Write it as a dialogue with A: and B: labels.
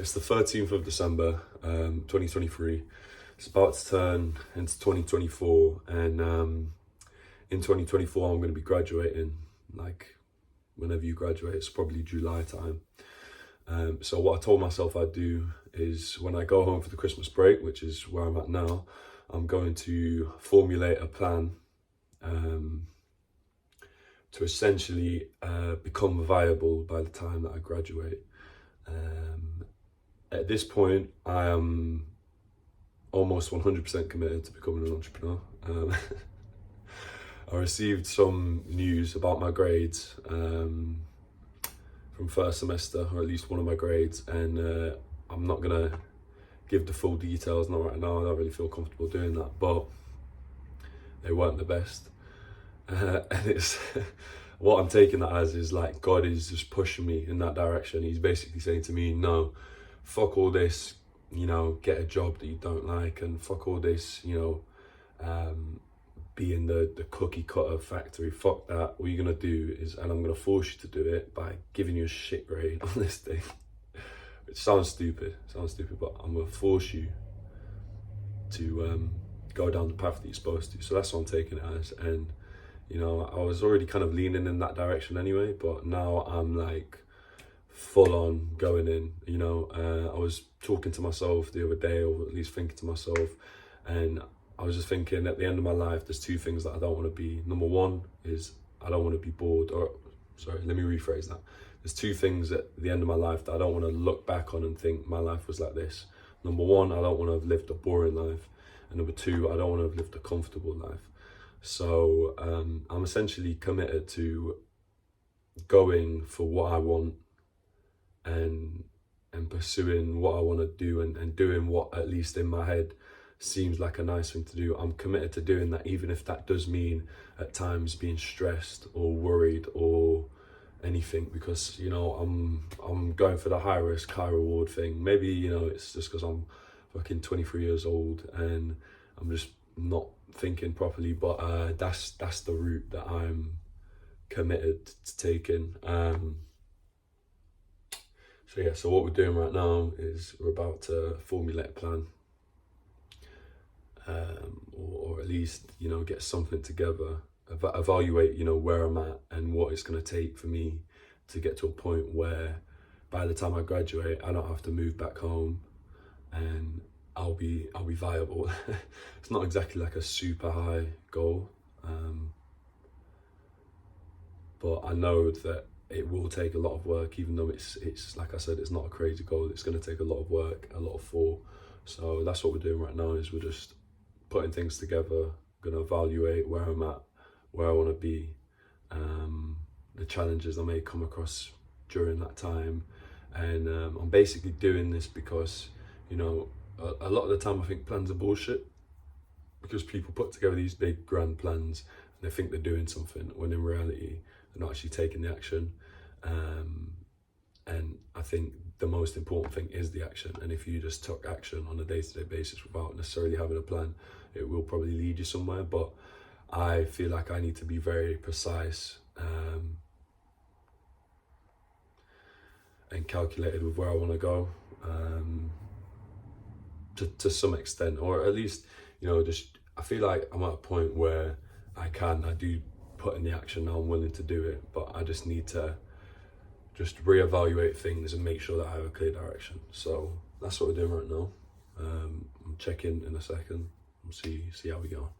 A: it's the 13th of December, 2023. It's about to turn into 2024, and in 2024 I'm going to be graduating. Like, whenever you graduate, it's probably July time. So what I told myself I'd do is, when I go home for the Christmas break, which is where I'm at now, I'm going to formulate a plan to essentially become viable by the time that I graduate. At this point, I am almost 100% committed to becoming an entrepreneur. I received some news about my grades from first semester, or at least one of my grades, and I'm not gonna give the full details, not right now. I don't really feel comfortable doing that, but they weren't the best. And it's what I'm taking that as is like, God is just pushing me in that direction. He's basically saying to me, no, fuck all this, get a job that you don't like, and fuck all this, be in the cookie cutter factory. Fuck that. What you're gonna do is, and I'm gonna force you to do it by giving you a shit grade on this thing. It sounds stupid, but I'm gonna force you to go down the path that you're supposed to. So that's what I'm taking it as. And I was already kind of leaning in that direction anyway, but now I'm like full on going in. I was talking to myself the other day, or at least thinking to myself, and I was just thinking, at the end of my life, there's two things that I don't want to be. Number one is, I don't want to be bored, or sorry, let me rephrase that. There's two things at the end of my life that I don't want to look back on and think my life was like this. Number one, I don't want to have lived a boring life. And number two, I don't want to have lived a comfortable life. So I'm essentially committed to going for what I want and pursuing what I want to do, and doing what, at least in my head, seems like a nice thing to do. I'm committed to doing that, even if that does mean at times being stressed or worried or anything, because I'm going for the high risk, high reward thing. Maybe it's just because I'm fucking 23 years old and I'm just not thinking properly, but that's the route that I'm committed to taking. So what we're doing right now is we're about to formulate a plan, or at least get something together, evaluate where I'm at and what it's going to take for me to get to a point where by the time I graduate, I don't have to move back home, and I'll be viable. It's not exactly like a super high goal, but I know that it will take a lot of work, even though it's like I said, it's not a crazy goal. It's going to take a lot of work, a lot of thought. So that's what we're doing right now, is we're just putting things together, going to evaluate where I'm at, where I want to be, the challenges I may come across during that time. And I'm basically doing this because, a lot of the time I think plans are bullshit, because people put together these big grand plans and they think they're doing something, when in reality they're not actually taking the action. And I think the most important thing is the action. And if you just took action on a day-to-day basis without necessarily having a plan, it will probably lead you somewhere. But I feel like I need to be very precise and calculated with where I want to go, to some extent, or at least, I feel like I'm at a point where I do put in the action now. I'm willing to do it, but I just need to reevaluate things and make sure that I have a clear direction. So that's what we're doing right now. I'll check in a second and see how we go.